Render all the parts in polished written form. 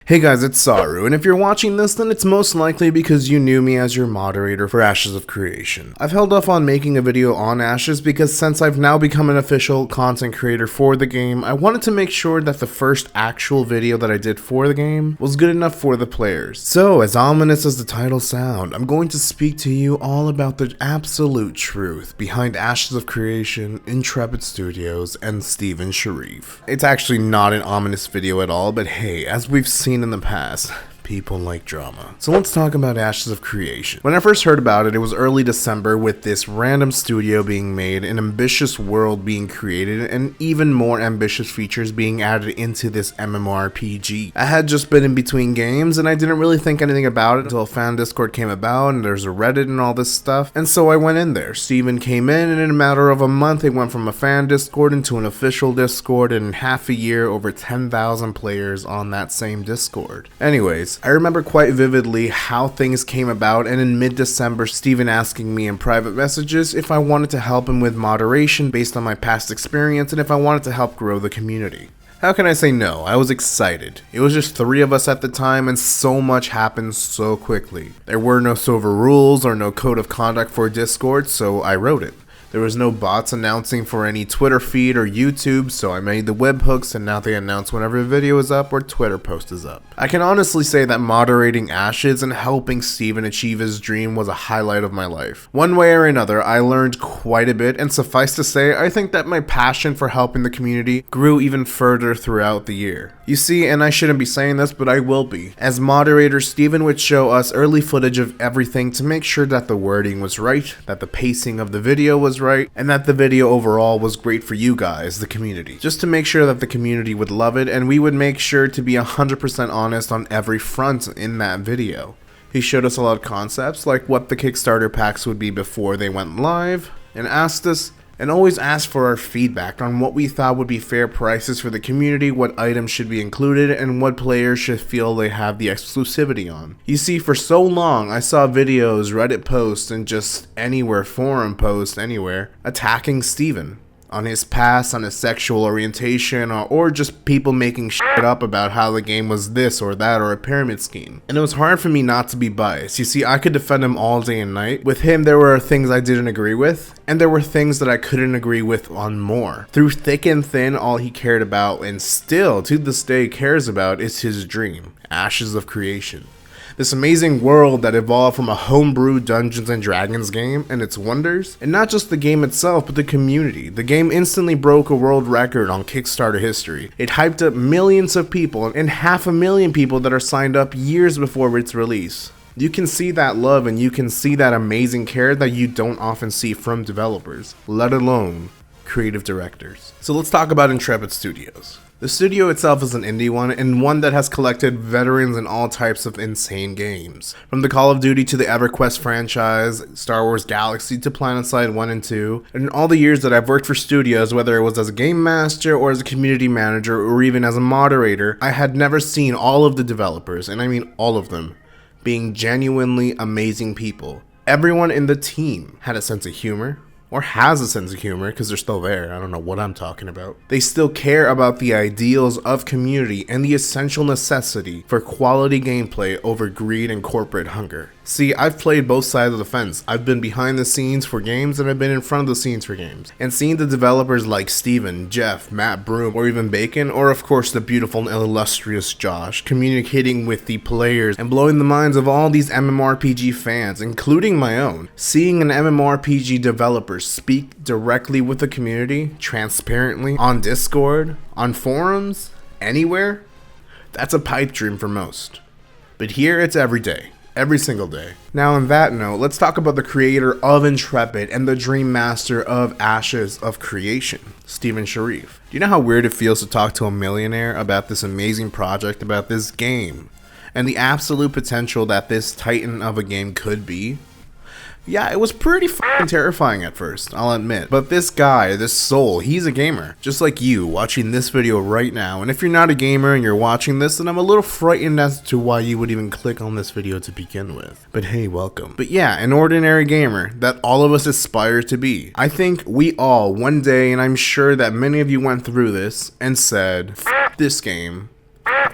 Hey guys, it's Saru, and if you're watching this, then it's most likely because you knew me as your moderator for Ashes of Creation. I've held off on making a video on Ashes because since I've now become an official content creator for the game, I wanted to make sure that the first actual video that I did for the game was good enough for the players. So, as ominous as the title sound, I'm going to speak to you all about the absolute truth behind Ashes of Creation, Intrepid Studios, and Steven Sharif. It's actually not an ominous video at all, but hey, as we've seen in the past, people like drama. So let's talk about Ashes of Creation. When I first heard about it, it was early December with this random studio being made, an ambitious world being created, and even more ambitious features being added into this MMORPG. I had just been in between games and I didn't really think anything about it until fan Discord came about and there's a Reddit and all this stuff, and so I went in there. Steven came in and in a matter of a month it went from a fan Discord into an official Discord, and in half a year over 10,000 players on that same Discord. Anyways, I remember quite vividly how things came about, and in mid-December, Steven asking me in private messages if I wanted to help him with moderation based on my past experience and if I wanted to help grow the community. How can I say no? I was excited. It was just 3 of us at the time and so much happened so quickly. There were no silver rules or no code of conduct for Discord, so I wrote it. There was no bots announcing for any Twitter feed or YouTube, so I made the webhooks and now they announce whenever a video is up or Twitter post is up. I can honestly say that moderating Ashes and helping Steven achieve his dream was a highlight of my life. One way or another, I learned quite a bit, and suffice to say, I think that my passion for helping the community grew even further throughout the year. You see, and I shouldn't be saying this, but I will be. As moderator, Steven would show us early footage of everything to make sure that the wording was right, that the pacing of the video was right, and that the video overall was great for you guys, the community. Just to make sure that the community would love it, and we would make sure to be 100% honest on every front in that video. He showed us a lot of concepts, like what the Kickstarter packs would be before they went live, and always asked for our feedback on what we thought would be fair prices for the community, what items should be included, and what players should feel they have the exclusivity on. You see, for so long, I saw videos, Reddit posts, and just anywhere, forum posts, anywhere, attacking Steven. On his past, on his sexual orientation, or just people making shit up about how the game was this or that or a pyramid scheme. And it was hard for me not to be biased. You see, I could defend him all day and night. With him, there were things I didn't agree with, and there were things that I couldn't agree with on more. Through thick and thin, all he cared about, and still to this day cares about, is his dream, Ashes of Creation. This amazing world that evolved from a homebrew Dungeons & Dragons game and its wonders, and not just the game itself, but the community. The game instantly broke a world record on Kickstarter history. It hyped up millions of people and 500,000 people that are signed up years before its release. You can see that love and you can see that amazing care that you don't often see from developers, let alone creative directors. So let's talk about Intrepid Studios. The studio itself is an indie one, and one that has collected veterans in all types of insane games. From the Call of Duty to the EverQuest franchise, Star Wars Galaxy to PlanetSide 1 and 2, and in all the years that I've worked for studios, whether it was as a game master or as a community manager or even as a moderator, I had never seen all of the developers, and I mean all of them, being genuinely amazing people. Everyone in the team had a sense of humor, or has a sense of humor, because they're still there. I don't know what I'm talking about. They still care about the ideals of community and the essential necessity for quality gameplay over greed and corporate hunger. See, I've played both sides of the fence. I've been behind the scenes for games and I've been in front of the scenes for games. And seeing the developers like Steven, Jeff, Matt Broom, or even Bacon, or of course the beautiful and illustrious Josh, communicating with the players and blowing the minds of all these MMORPG fans, including my own. Seeing an MMORPG developer speak directly with the community, transparently, on Discord, on forums, anywhere, that's a pipe dream for most. But here it's every day. Every single day. Now on that note, let's talk about the creator of Intrepid and the dream master of Ashes of Creation, Steven Sharif. Do you know how weird it feels to talk to a millionaire about this amazing project, about this game, and the absolute potential that this titan of a game could be? Yeah, it was pretty fucking terrifying at first, I'll admit. But this guy, this soul, he's a gamer. Just like you, watching this video right now. And if you're not a gamer and you're watching this, then I'm a little frightened as to why you would even click on this video to begin with. But hey, welcome. But yeah, an ordinary gamer that all of us aspire to be. I think we all, one day, and I'm sure that many of you went through this, and said, F this game,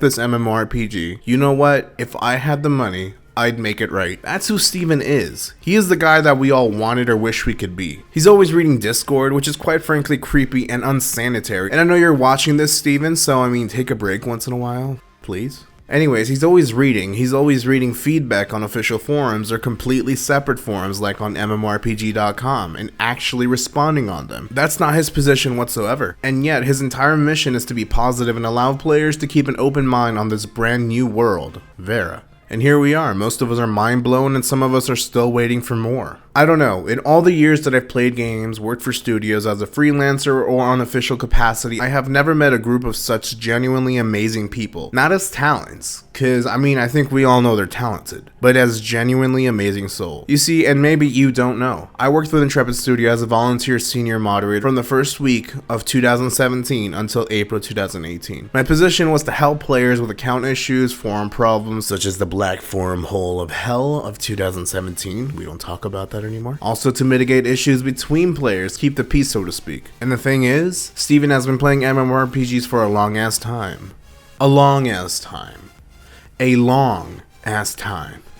this MMORPG. You know what? If I had the money, I'd make it right. That's who Steven is. He is the guy that we all wanted or wish we could be. He's always reading Discord, which is quite frankly creepy and unsanitary. And I know you're watching this, Steven, so I mean, take a break once in a while, please. Anyways, he's always reading feedback on official forums or completely separate forums like on MMORPG.com and actually responding on them. That's not his position whatsoever. And yet, his entire mission is to be positive and allow players to keep an open mind on this brand new world, Vero. And here we are, most of us are mind blown and some of us are still waiting for more. I don't know, in all the years that I've played games, worked for studios as a freelancer or on official capacity, I have never met a group of such genuinely amazing people. Not as talents, cause I mean I think we all know they're talented, but as genuinely amazing souls. You see, and maybe you don't know, I worked with Intrepid Studio as a volunteer senior moderator from the first week of 2017 until April 2018. My position was to help players with account issues, forum problems, such as the Black Forum Hole of Hell of 2017, we don't talk about that anymore. Also to mitigate issues between players, keep the peace so to speak. And the thing is, Steven has been playing MMORPGs for a long ass time. A long ass time.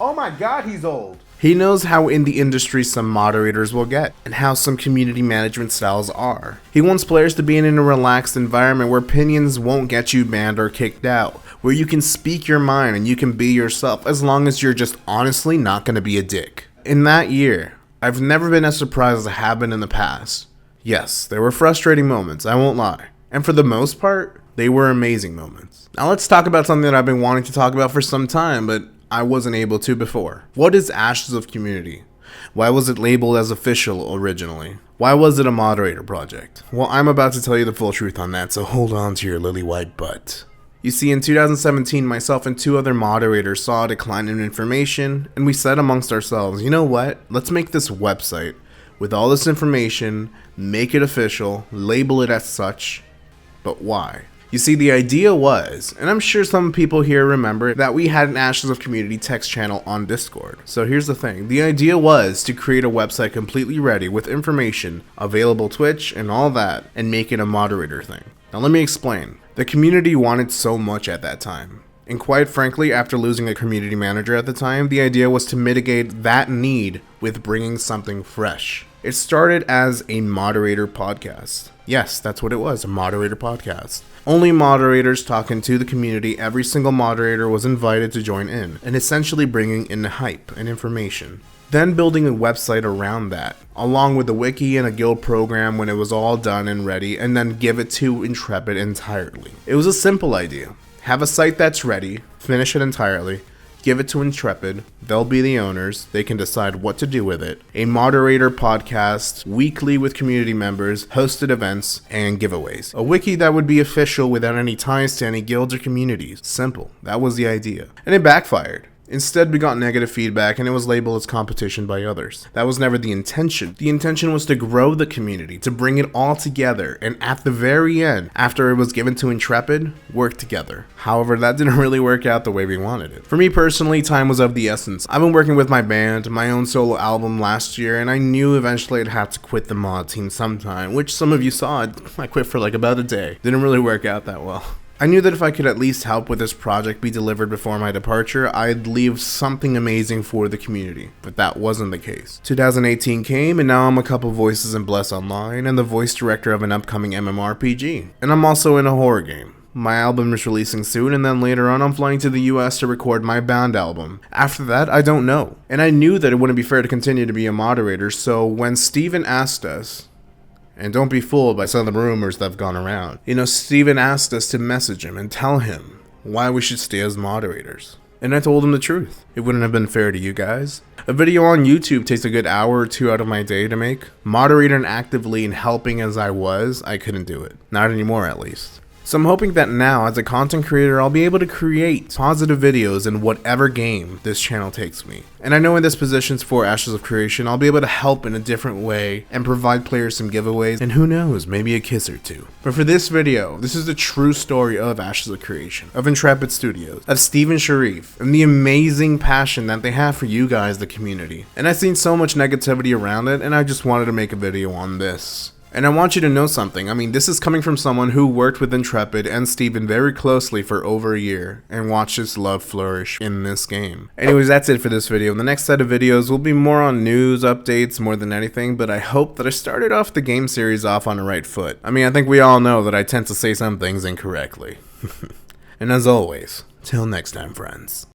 Oh my god, he's old. He knows how in the industry some moderators will get, and how some community management styles are. He wants players to be in a relaxed environment where opinions won't get you banned or kicked out, where you can speak your mind and you can be yourself as long as you're just honestly not gonna be a dick. In that year, I've never been as surprised as I have been in the past. Yes, there were frustrating moments, I won't lie. And for the most part, they were amazing moments. Now let's talk about something that I've been wanting to talk about for some time, but I wasn't able to before. What is Ashes of Community? Why was it labeled as official originally? Why was it a moderator project? Well, I'm about to tell you the full truth on that, so hold on to your lily white butt. You see, in 2017, myself and two other moderators saw a decline in information, and we said amongst ourselves, you know what, let's make this website with all this information, make it official, label it as such, but why? You see, the idea was, and I'm sure some people here remember, that we had an Ashes of Community text channel on Discord. So here's the thing, the idea was to create a website completely ready with information, available Twitch and all that, and make it a moderator thing. Now let me explain. The community wanted so much at that time. And quite frankly, after losing a community manager at the time, the idea was to mitigate that need with bringing something fresh. It started as a moderator podcast. Yes, that's what it was, a moderator podcast. Only moderators talking to the community, every single moderator was invited to join in, and essentially bringing in hype and information. Then building a website around that, along with a wiki and a guild program when it was all done and ready, and then give it to Intrepid entirely. It was a simple idea. Have a site that's ready, finish it entirely, give it to Intrepid, they'll be the owners, they can decide what to do with it. A moderator podcast, weekly with community members, hosted events, and giveaways. A wiki that would be official without any ties to any guilds or communities. Simple. That was the idea. And it backfired. Instead, we got negative feedback and it was labeled as competition by others. That was never the intention. The intention was to grow the community, to bring it all together, and at the very end, after it was given to Intrepid, work together. However, that didn't really work out the way we wanted it. For me personally, time was of the essence. I've been working with my band, my own solo album last year, and I knew eventually I'd have to quit the mod team sometime, which some of you saw. I quit for like about a day. Didn't really work out that well. I knew that if I could at least help with this project be delivered before my departure, I'd leave something amazing for the community, but that wasn't the case. 2018 came, and now I'm a couple voices in Bless Online and the voice director of an upcoming MMORPG. And I'm also in a horror game. My album is releasing soon, and then later on I'm flying to the US to record my band album. After that, I don't know. And I knew that it wouldn't be fair to continue to be a moderator, so when Steven asked us, and don't be fooled by some of the rumors that have gone around. Steven asked us to message him and tell him why we should stay as moderators. And I told him the truth. It wouldn't have been fair to you guys. A video on YouTube takes a good hour or two out of my day to make. Moderating actively and helping as I was, I couldn't do it. Not anymore, at least. So I'm hoping that now, as a content creator, I'll be able to create positive videos in whatever game this channel takes me. And I know in this positions for Ashes of Creation, I'll be able to help in a different way and provide players some giveaways, and who knows, maybe a kiss or two. But for this video, this is the true story of Ashes of Creation, of Intrepid Studios, of Steven Sharif, and the amazing passion that they have for you guys, the community. And I've seen so much negativity around it, and I just wanted to make a video on this. And I want you to know something. I mean, this is coming from someone who worked with Intrepid and Steven very closely for over a year and watched his love flourish in this game. Anyways, that's it for this video. The next set of videos will be more on news updates more than anything, but I hope that I started off the game series off on the right foot. I mean, I think we all know that I tend to say some things incorrectly. And as always, till next time, friends.